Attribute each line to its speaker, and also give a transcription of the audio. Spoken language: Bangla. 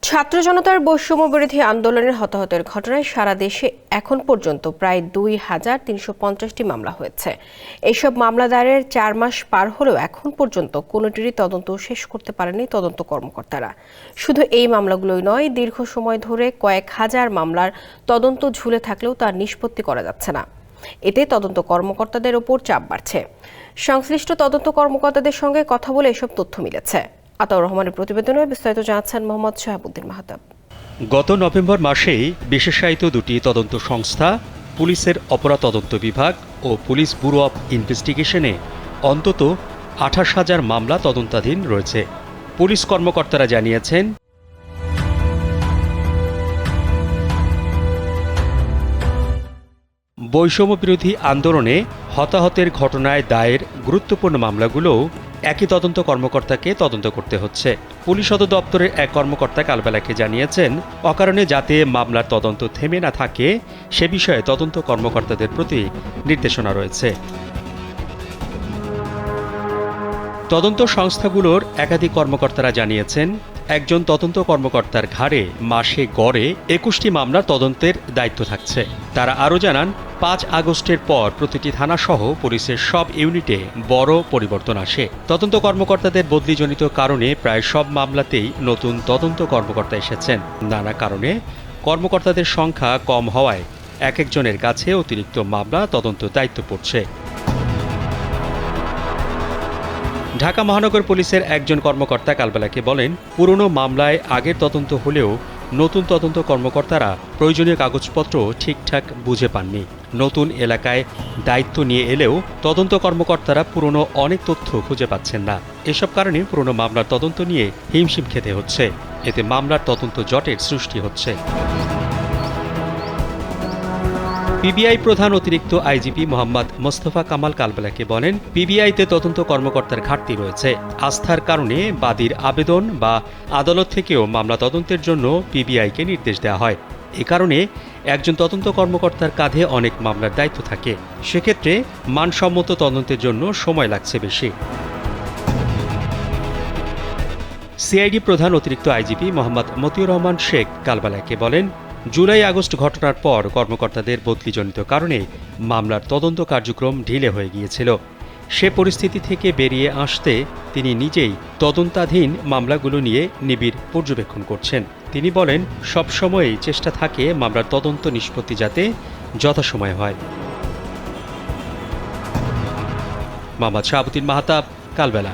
Speaker 1: ছাত্র জনতার বৈষম্য বিরোধী আন্দোলনের হতাহতের ঘটনায় সারা দেশে এখন পর্যন্ত প্রায় ২,৩৫০টি মামলা হয়েছে। এইসব মামলা দায়েরের ৪ মাস পার হলেও এখন পর্যন্ত কোনোটিরই তদন্ত শেষ করতে পারেনি তদন্ত কর্মকর্তারা। শুধু এই মামলাগুলোই নয়, দীর্ঘ সময় ধরে কয়েক হাজার মামলার তদন্ত ঝুলে থাকলেও তা নিষ্পত্তি করা যাচ্ছে না। এতে তদন্ত কর্মকর্তাদের ওপর চাপ বাড়ছে। সংশ্লিষ্ট তদন্ত কর্মকর্তাদের সঙ্গে কথা বলে এসব তথ্য মিলেছে। আতাউর রহমানের প্রতিবেদনে বিস্তারিত জানাচ্ছেন মোহাম্মদ শাহাবুদ্দিন মাহতাব।
Speaker 2: গত নভেম্বর মাসেই বিশেষায়িত দুটি তদন্ত সংস্থা, পুলিশের অপরাধ তদন্ত বিভাগ ও পুলিশ ব্যুরো অব ইনভেস্টিগেশনে অন্তত ২৮,০০০ মামলা তদন্তাধীন রয়েছে। পুলিশ কর্মকর্তারা জানিয়েছেন, বৈষম্য বিরোধী আন্দোলনে হতাহতের ঘটনায় দায়ের গুরুত্বপূর্ণ মামলাগুলোও একই তদন্ত কর্মকর্তাকে তদন্ত করতে হচ্ছে। পুলিশ সদর দপ্তরের এক কর্মকর্তা কালবেলাকে জানিয়েছেন, অকারণে যাতে মামলার তদন্ত থেমে না থাকে সে বিষয়ে তদন্ত কর্মকর্তাদের প্রতি নির্দেশনা রয়েছে। তদন্ত সংস্থাগুলোর একাধিক কর্মকর্তারা জানিয়েছেন, একজন তদন্ত কর্মকর্তার ঘাড়ে মাসে গড়ে ২১টি মামলার তদন্তের দায়িত্ব থাকছে। তারা আরও জানান, ৫ আগস্টের পর প্রতিটি থানাসহ পুলিশের সব ইউনিটে বড় পরিবর্তন আসে। তদন্ত কর্মকর্তাদের বদলিজনিত কারণে প্রায় সব মামলাতেই নতুন তদন্ত কর্মকর্তা এসেছেন। নানা কারণে কর্মকর্তাদের সংখ্যা কম হওয়ায় এক একজনের কাছে অতিরিক্ত মামলা তদন্ত দায়িত্ব পড়ছে। ঢাকা মহানগর পুলিশের একজন কর্মকর্তা কালবেলাকে বলেন, পুরনো মামলায় আগের তদন্ত হলেও নতুন তদন্ত কর্মকর্তারা প্রয়োজনীয় কাগজপত্র ঠিকঠাক বুঝে পাননি। নতুন এলাকায় দায়িত্ব নিয়ে এলেও তদন্ত কর্মকর্তারা পুরনো অনেক তথ্য খুঁজে পাচ্ছেন না। এসব কারণে পুরনো মামলার তদন্ত নিয়ে হিমশিম খেতে হচ্ছে। এতে মামলার তদন্ত জটের সৃষ্টি হচ্ছে। পিবিআই প্রধান অতিরিক্ত আইজিপি মোহাম্মদ মোস্তফা কামাল কালবেলাকে বলেন, পিবিআইতে তদন্ত কর্মকর্তার ঘাটতি রয়েছে। আস্থার কারণে বাদীর আবেদন বা আদালত থেকেও মামলা তদন্তের জন্য পিবিআইকে নির্দেশ দেওয়া হয়। এ কারণে একজন তদন্ত কর্মকর্তার কাঁধে অনেক মামলার দায়িত্ব থাকে। সেক্ষেত্রে মানসম্মত তদন্তের জন্য সময় লাগছে বেশি। সিআইডি প্রধান অতিরিক্ত আইজিপি মোহাম্মদ মতিউর রহমান শেখ কালবেলাকে বলেন, জুলাই আগস্ট ঘটনার পর কর্মকর্তাদের বদলিজনিত কারণে মামলার তদন্ত কার্যক্রম ঢিলে হয়ে গিয়েছিল। সে পরিস্থিতি থেকে বেরিয়ে আসতে তিনি নিজেই তদন্তাধীন মামলাগুলো নিয়ে নিবিড় পর্যবেক্ষণ করছেন। তিনি বলেন, সবসময়ই চেষ্টা থাকে মামলার তদন্ত নিষ্পত্তি যাতে যথাসময়ে হয়। মোহাম্মদ শাহাবুদ্দিন মাহতাব, কালবেলা।